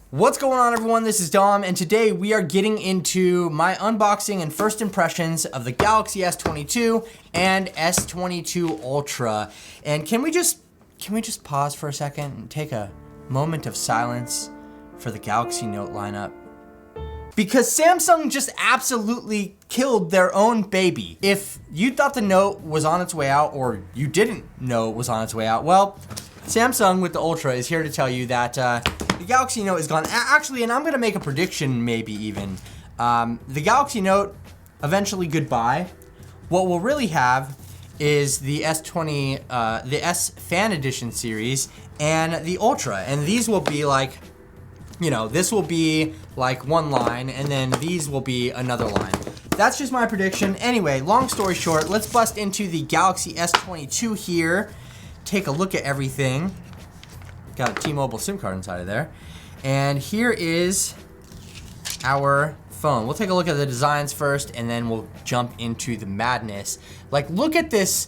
What's going on, everyone? This is Dom, and today we are getting into my unboxing and first impressions of the Galaxy S22 and S22 Ultra. And can we just pause for a second and take a moment of silence for the Galaxy Note lineup? Because Samsung just absolutely killed their own baby. If you thought the Note was on its way out, or you didn't know it was on its way out, well, Samsung with the Ultra is here to tell you that the Galaxy Note is gone. Actually, and I'm gonna make a prediction, maybe even. The Galaxy Note, eventually goodbye. What we'll really have is the the S Fan Edition series and the Ultra. And these will be like, you know, this will be like one line, and then these will be another line. That's just my prediction. Anyway, long story short, let's bust into the Galaxy S22 here. Take a look at everything. Got a T-Mobile SIM card inside of there. And here is our phone. We'll take a look at the designs first, and then we'll jump into the madness. Like, look at this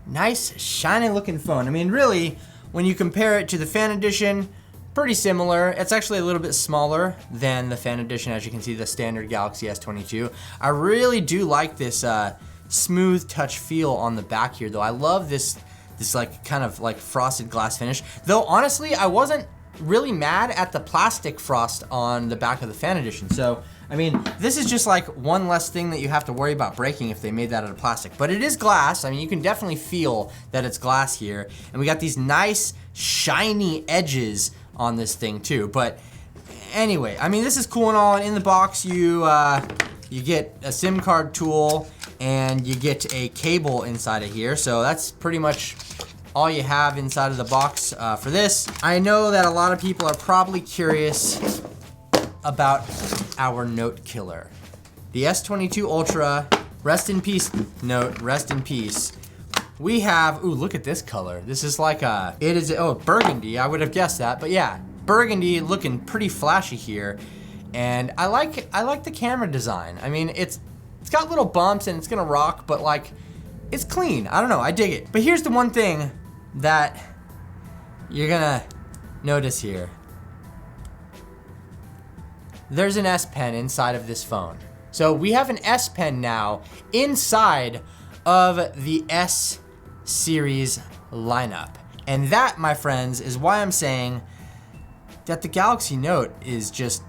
nice, shiny looking phone. I mean, really, when you compare it to the Fan Edition, pretty similar. It's actually a little bit smaller than the Fan Edition, as you can see, the standard Galaxy S22. I really do like this smooth touch feel on the back here, though. I love this like kind of like frosted glass finish. Though honestly, I wasn't really mad at the plastic frost on the back of the Fan Edition. So, I mean, this is just like one less thing that you have to worry about breaking if they made that out of plastic. But it is glass. I mean, you can definitely feel that it's glass here. And we got these nice, shiny edges on this thing too. But anyway, I mean, this is cool and all. In the box, you get a SIM card tool, and you get a cable inside of here. So that's pretty much all you have inside of the box for this. I know that a lot of people are probably curious about our Note killer. The S22 Ultra, rest in peace, Note, rest in peace. We have, ooh, look at this color. This is like burgundy, I would have guessed that, but yeah, burgundy looking pretty flashy here. And I like the camera design. I mean, it's got little bumps and it's gonna rock, but like, it's clean. I don't know, I dig it. But here's the one thing that you're gonna notice here. There's an S Pen inside of this phone. So we have an S Pen now inside of the S series lineup. And that, my friends, is why I'm saying that the Galaxy Note is just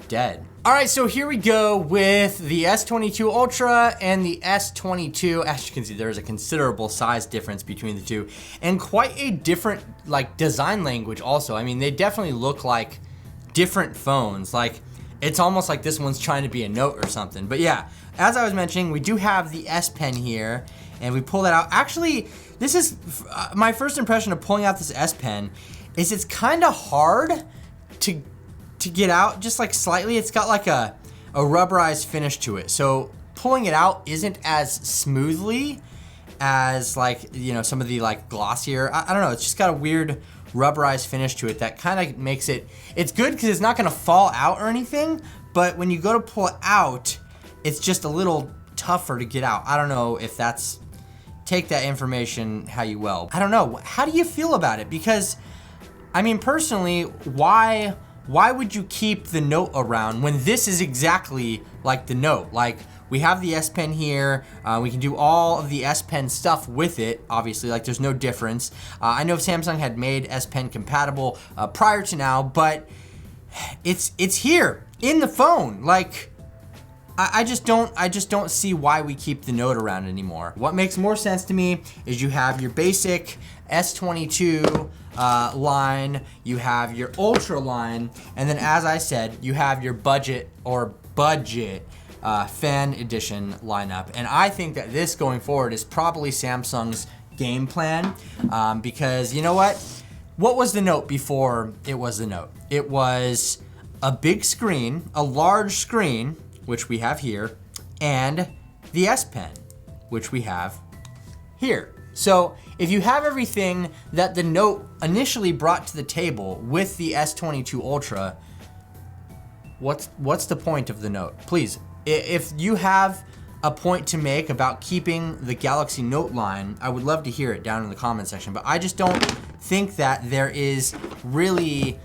dead. All right, so here we go with the S22 Ultra and the S22. As you can see, there's a considerable size difference between the two, and quite a different like design language also. I mean, they definitely look like different phones. Like, it's almost like this one's trying to be a Note or something. But yeah, as I was mentioning, we do have the S Pen here, and we pull that out. Actually, this is my first impression of pulling out this S Pen is it's kind of hard to get out, just like slightly. It's got like a rubberized finish to it, so pulling it out isn't as smoothly as, like, you know, some of the like glossier, I don't know, it's just got a weird rubberized finish to it that kind of makes it's good because it's not gonna fall out or anything, but when you go to pull it out, it's just a little tougher to get out. I don't know if that's, take that information how you will. I don't know, how do you feel about it? Because, I mean, personally, why would you keep the Note around when this is exactly like the Note? Like, we have the S Pen here, we can do all of the S Pen stuff with it, obviously, like there's no difference. I know Samsung had made S Pen compatible prior to now, but it's here in the phone. Like, I just don't see why we keep the Note around anymore. What makes more sense to me is you have your basic S22 line, you have your Ultra line, and then, as I said, you have your budget Fan Edition lineup. And I think that this going forward is probably Samsung's game plan, because you know what? What was the Note before it was the Note? It was a big screen, a large screen, which we have here, and the S Pen, which we have here. So if you have everything that the Note initially brought to the table with the S22 Ultra, what's the point of the Note? Please, if you have a point to make about keeping the Galaxy Note line, I would love to hear it down in the comment section. But I just don't think that there is really,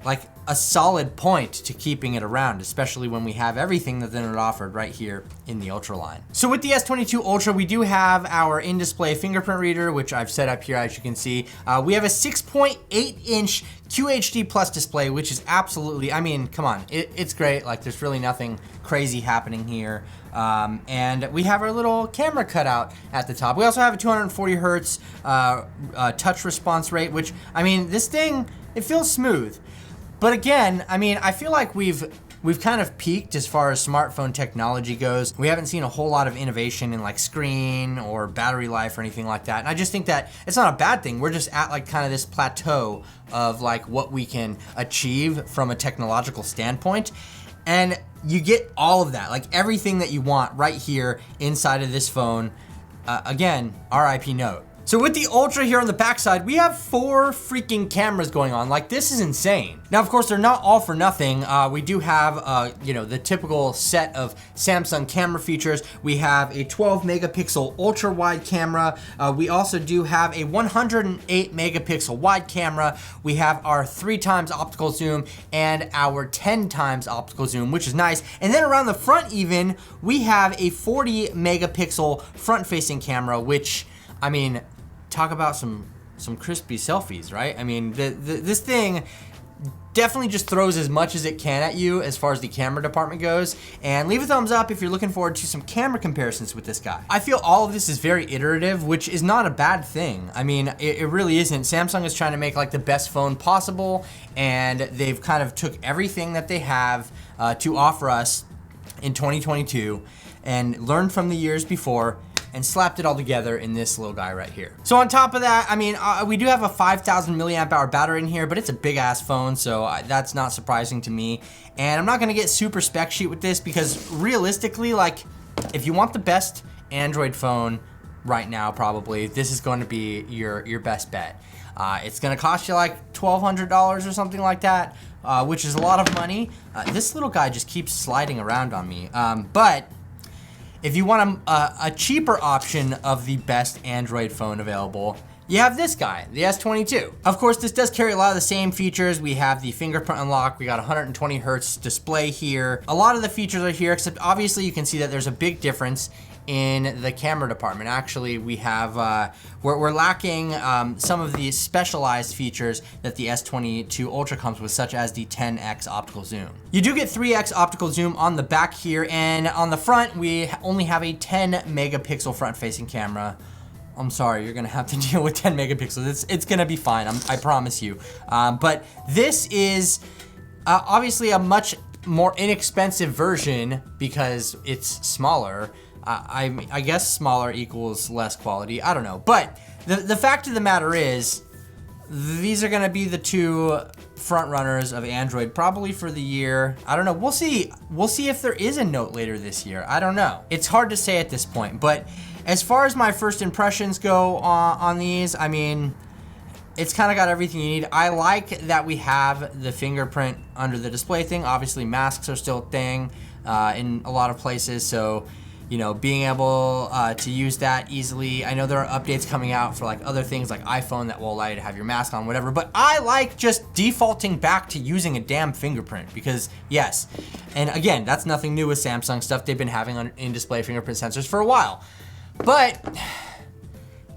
like, a solid point to keeping it around, especially when we have everything that then it offered right here in the Ultra line. So with the S22 Ultra, we do have our in-display fingerprint reader, which I've set up here, as you can see. We have a 6.8-inch QHD Plus display, which is absolutely, I mean, come on, it's great. Like, there's really nothing crazy happening here. And we have our little camera cutout at the top. We also have a 240 hertz touch response rate, which, I mean, this thing, it feels smooth. But again, I mean, I feel like we've kind of peaked as far as smartphone technology goes. We haven't seen a whole lot of innovation in like screen or battery life or anything like that. And I just think that it's not a bad thing. We're just at like kind of this plateau of like what we can achieve from a technological standpoint. And you get all of that, like everything that you want right here inside of this phone. Again, RIP Note. So with the Ultra here on the backside, we have 4 freaking cameras going on. Like, this is insane. Now, of course, they're not all for nothing. We do have, you know, the typical set of Samsung camera features. We have a 12 megapixel ultra wide camera. We also do have a 108 megapixel wide camera. We have our 3x optical zoom and our 10x optical zoom, which is nice. And then around the front even, we have a 40 megapixel front facing camera, which, I mean, talk about some crispy selfies, right? I mean, this thing definitely just throws as much as it can at you as far as the camera department goes. And leave a thumbs up if you're looking forward to some camera comparisons with this guy. I feel all of this is very iterative, which is not a bad thing. I mean, it really isn't. Samsung is trying to make like the best phone possible, and they've kind of took everything that they have to offer us in 2022 and learned from the years before and slapped it all together in this little guy right here. So on top of that, I mean, we do have a 5,000 milliamp hour battery in here, but it's a big ass phone, so that's not surprising to me. And I'm not gonna get super spec sheet with this because realistically, like, if you want the best Android phone right now, probably, this is going to be your best bet. It's gonna cost you like $1,200 or something like that, which is a lot of money. This little guy just keeps sliding around on me, but if you want a cheaper option of the best Android phone available, you have this guy, the S22. Of course, this does carry a lot of the same features. We have the fingerprint unlock. We got 120 hertz display here. A lot of the features are here, except obviously you can see that there's a big difference in the camera department. Actually, we have, we're lacking some of the specialized features that the S22 Ultra comes with, such as the 10x optical zoom. You do get 3x optical zoom on the back here, and on the front, we only have a 10 megapixel front-facing camera. I'm sorry, you're gonna have to deal with 10 megapixels. It's gonna be fine, I promise you. But this is obviously a much more inexpensive version because it's smaller. I guess smaller equals less quality. I don't know. But the fact of the matter is, these are going to be the 2 front runners of Android probably for the year. I don't know. We'll see. We'll see if there is a Note later this year. I don't know. It's hard to say at this point. But as far as my first impressions go on these, I mean, it's kind of got everything you need. I like that we have the fingerprint under the display thing. Obviously, masks are still a thing in a lot of places. So, you know, being able to use that easily. I know there are updates coming out for like other things like iPhone that will allow you to have your mask on, whatever, but I like just defaulting back to using a damn fingerprint because yes, and again, that's nothing new with Samsung stuff. They've been having in-display fingerprint sensors for a while. But,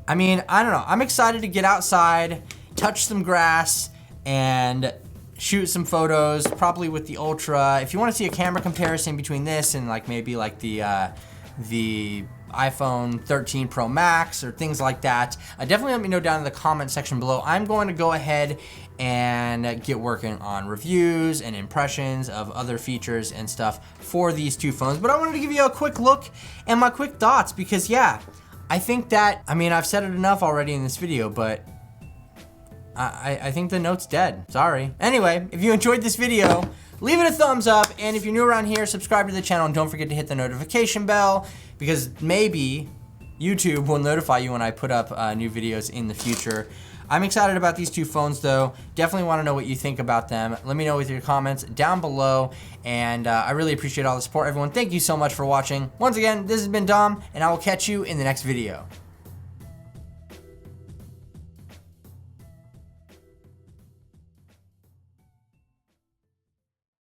I mean, I don't know. I'm excited to get outside, touch some grass, and shoot some photos, probably with the Ultra. If you want to see a camera comparison between this and like maybe like the iPhone 13 Pro Max or things like that, definitely let me know down in the comment section below. I'm going to go ahead and get working on reviews and impressions of other features and stuff for these 2 phones. But I wanted to give you a quick look and my quick thoughts because yeah, I think that, I mean, I've said it enough already in this video, but I think the Note's dead. Sorry. Anyway, if you enjoyed this video, leave it a thumbs up, and if you're new around here, subscribe to the channel, and don't forget to hit the notification bell, because maybe YouTube will notify you when I put up new videos in the future. I'm excited about these 2 phones, though. Definitely want to know what you think about them. Let me know with your comments down below, and I really appreciate all the support, everyone. Thank you so much for watching. Once again, this has been Dom, and I will catch you in the next video.